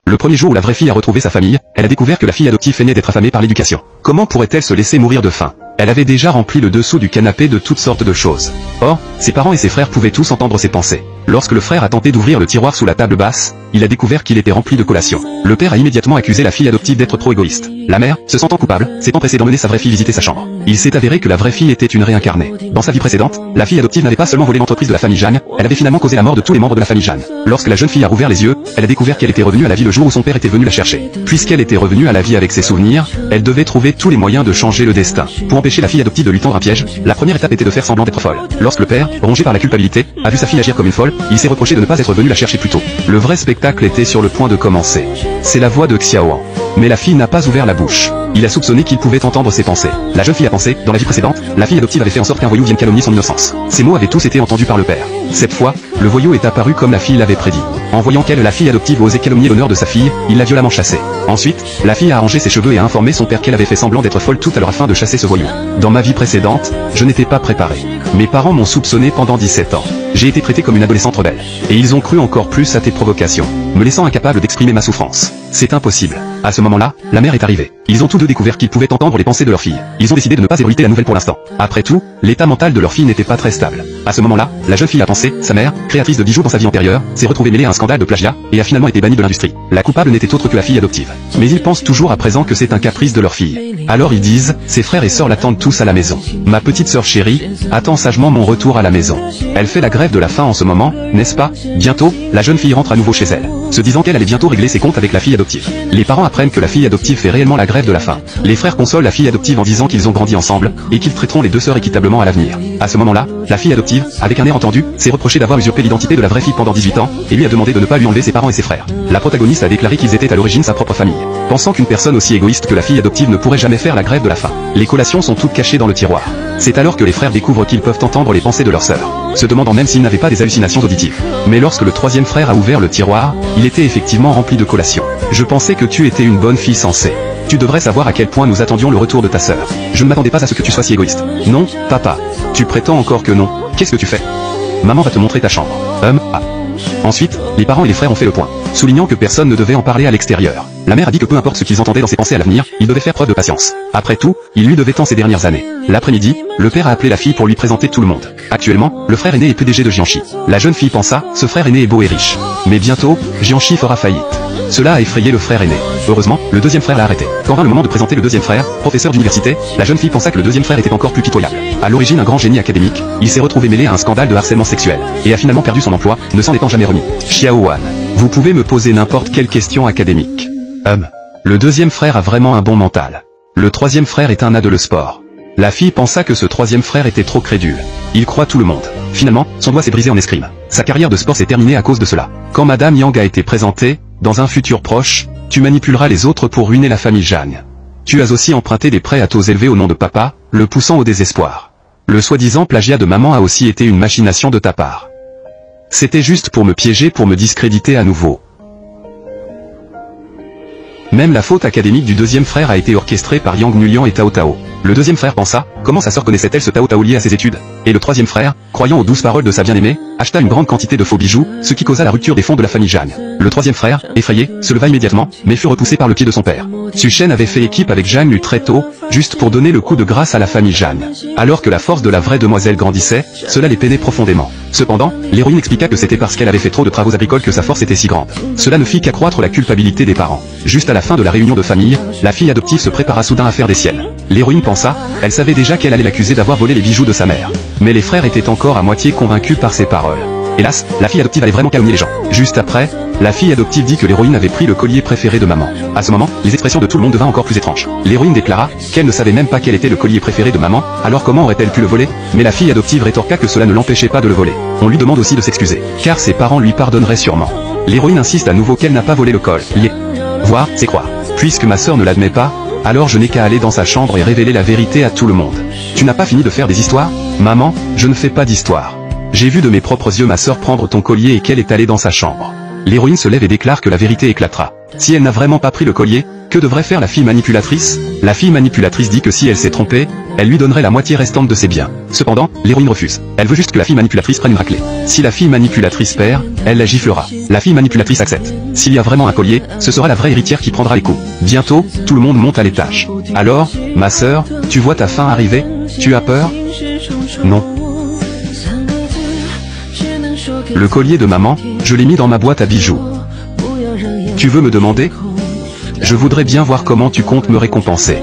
Le premier jour où la vraie fille a retrouvé sa famille, elle a découvert que la fille adoptive venait d'être affamée par l'éducation. Comment pourrait-elle se laisser mourir de faim? Elle avait déjà rempli le dessous du canapé de toutes sortes de choses. Or, ses parents et ses frères pouvaient tous entendre ses pensées. Lorsque le frère a tenté d'ouvrir le tiroir sous la table basse, il a découvert qu'il était rempli de collations. Le père a immédiatement accusé la fille adoptive d'être trop égoïste. La mère, se sentant coupable, s'est empressée d'emmener sa vraie fille visiter sa chambre. Il s'est avéré que la vraie fille était une réincarnée. Dans sa vie précédente, la fille adoptive n'avait pas seulement volé l'entreprise de la famille Jeanne, elle avait finalement causé la mort de tous les membres de la famille Jeanne. Lorsque la jeune fille a rouvert les yeux, elle a découvert qu'elle était revenue à la vie le jour où son père était venu la chercher. Puisqu'elle était revenue à la vie avec ses souvenirs, elle devait trouver tous les moyens de changer le destin. Pour empêcher la fille adoptive de lui tendre un piège, la première étape était de faire semblant d'être folle. Lorsque le père, rongé par la culpabilité, a vu sa fille agir comme une folle, il s'est reproché de ne pas être venu la chercher plus tôt. Le vrai spectacle était sur le point de commencer. C'est la voix de Xiaoan. Mais la fille n'a pas ouvert la bouche. Il a soupçonné qu'il pouvait entendre ses pensées. La jeune fille a pensé, dans la vie précédente, la fille adoptive avait fait en sorte qu'un voyou vienne calomnier son innocence. Ces mots avaient tous été entendus par le père. Cette fois, le voyou est apparu comme la fille l'avait prédit. En voyant qu'elle, la fille adoptive, osait calomnier l'honneur de sa fille, il l'a violemment chassée. Ensuite, la fille a arrangé ses cheveux et a informé son père qu'elle avait fait semblant d'être folle tout à l'heure afin de chasser ce voyou. Dans ma vie précédente, je n'étais pas préparé. Mes parents m'ont soupçonné pendant 17 ans. J'ai été traité comme une adolescente rebelle. Et ils ont cru encore plus à tes provocations, me laissant incapable d'exprimer ma souffrance. C'est impossible. À ce moment-là, la mère est arrivée. Ils ont tous deux découvert qu'ils pouvaient entendre les pensées de leur fille. Ils ont décidé de ne pas ébruiter la nouvelle pour l'instant. Après tout, l'état mental de leur fille n'était pas très stable. À ce moment-là, la jeune fille a pensé, sa mère, créatrice de bijoux dans sa vie antérieure, s'est retrouvée mêlée à un scandale de plagiat, et a finalement été bannie de l'industrie. La coupable n'était autre que la fille adoptive. Mais ils pensent toujours à présent que c'est un caprice de leur fille. Alors ils disent, ses frères et sœurs l'attendent tous à la maison. Ma petite sœur chérie, attend sagement mon retour à la maison. Elle fait la grève de la faim en ce moment, n'est-ce pas? Bientôt, la jeune fille rentre à nouveau chez elle, se disant qu'elle allait bientôt régler ses comptes avec la fille adoptive. Les parents apprennent que la fille adoptive fait réellement la grève de la faim. Les frères consolent la fille adoptive en disant qu'ils ont grandi ensemble, et qu'ils traiteront les deux sœurs équitablement à l'avenir. À ce moment-là, la fille adoptive, avec un air entendu, s'est reproché d'avoir usurpé l'identité de la vraie fille pendant 18 ans, et lui a demandé de ne pas lui enlever ses parents et ses frères. La protagoniste a déclaré qu'ils étaient à l'origine sa propre famille. Pensant qu'une personne aussi égoïste que la fille adoptive ne pourrait jamais faire la grève de la faim. Les collations sont toutes cachées dans le tiroir. C'est alors que les frères découvrent qu'ils peuvent entendre les pensées de leur sœur, se demandant même s'ils n'avaient pas des hallucinations auditives. Mais lorsque le troisième frère a ouvert le tiroir, il était effectivement rempli de collations. Je pensais que tu étais une bonne fille sensée. Tu devrais savoir à quel point nous attendions le retour de ta sœur. Je ne m'attendais pas à ce que tu sois si égoïste. Non, papa. Tu prétends encore que non. Qu'est-ce que tu fais? Maman va te montrer ta chambre. Ah. Ensuite, les parents et les frères ont fait le point, soulignant que personne ne devait en parler à l'extérieur. La mère a dit que peu importe ce qu'ils entendaient dans ses pensées à l'avenir, ils devaient faire preuve de patience. Après tout, il lui devait tant ces dernières années. L'après-midi, le père a appelé la fille pour lui présenter tout le monde. Actuellement, le frère aîné est PDG de Jiangxi. La jeune fille pensa, ce frère aîné est beau et riche. Mais bientôt, Jiangxi fera faillite. Cela a effrayé le frère aîné. Heureusement, le deuxième frère l'a arrêté. Quand vint le moment de présenter le deuxième frère, professeur d'université, la jeune fille pensa que le deuxième frère était encore plus pitoyable. À l'origine un grand génie académique, il s'est retrouvé mêlé à un scandale de harcèlement sexuel, et a finalement perdu son emploi, ne s'en étant jamais remis. Xiaoan, vous pouvez me poser n'importe quelle question académique. Le deuxième frère a vraiment un bon mental. Le troisième frère est un as de le sport. La fille pensa que ce troisième frère était trop crédule. Il croit tout le monde. Finalement, son doigt s'est brisé en escrime. Sa carrière de sport s'est terminée à cause de cela. Quand Madame Yang a été présentée, dans un futur proche, tu manipuleras les autres pour ruiner la famille Jeanne. Tu as aussi emprunté des prêts à taux élevés au nom de papa, le poussant au désespoir. Le soi-disant plagiat de maman a aussi été une machination de ta part. C'était juste pour me piéger, pour me discréditer à nouveau. Même la faute académique du deuxième frère a été orchestrée par Yang Nulian et Tao Tao. Le deuxième frère pensa, comment sa sœur connaissait-elle ce Tao Tao lié à ses études? Et le troisième frère, croyant aux douces paroles de sa bien-aimée, acheta une grande quantité de faux bijoux, ce qui causa la rupture des fonds de la famille Jeanne. Le troisième frère, effrayé, se leva immédiatement, mais fut repoussé par le pied de son père. Su Shen avait fait équipe avec Jeanne Lu très tôt, juste pour donner le coup de grâce à la famille Jeanne. Alors que la force de la vraie demoiselle grandissait, cela les peinait profondément. Cependant, l'héroïne expliqua que c'était parce qu'elle avait fait trop de travaux agricoles que sa force était si grande. Cela ne fit qu'accroître la culpabilité des parents. Juste à la fin de la réunion de famille, la fille adoptive se prépara soudain à faire des siennes. L'héroïne pensa, elle savait déjà qu'elle allait l'accuser d'avoir volé les bijoux de sa mère. Mais les frères étaient encore à moitié convaincus par ses paroles. Hélas, la fille adoptive allait vraiment calomnier les gens. Juste après, la fille adoptive dit que l'héroïne avait pris le collier préféré de maman. À ce moment, les expressions de tout le monde devinrent encore plus étranges. L'héroïne déclara qu'elle ne savait même pas quel était le collier préféré de maman, alors comment aurait-elle pu le voler? Mais la fille adoptive rétorqua que cela ne l'empêchait pas de le voler. On lui demande aussi de s'excuser, car ses parents lui pardonneraient sûrement. L'héroïne insiste à nouveau qu'elle n'a pas volé le collier. Voir, c'est croire. Puisque ma sœur ne l'admet pas, alors je n'ai qu'à aller dans sa chambre et révéler la vérité à tout le monde. Tu n'as pas fini de faire des histoires? Maman, je ne fais pas d'histoire. J'ai vu de mes propres yeux ma sœur prendre ton collier et qu'elle est allée dans sa chambre. L'héroïne se lève et déclare que la vérité éclatera. Si elle n'a vraiment pas pris le collier, Que devrait faire la fille manipulatrice? La fille manipulatrice dit que si elle s'est trompée, elle lui donnerait la moitié restante de ses biens. Cependant, l'héroïne refuse. Elle veut juste que la fille manipulatrice prenne une raclée. Si la fille manipulatrice perd, elle la giflera. La fille manipulatrice accepte. S'il y a vraiment un collier, ce sera la vraie héritière qui prendra les coups. Bientôt, tout le monde monte à l'étage. Alors, ma sœur, tu vois ta fin arriver? Tu as peur? Non. Le collier de maman, je l'ai mis dans ma boîte à bijoux. Tu veux me demander? Je voudrais bien voir comment tu comptes me récompenser.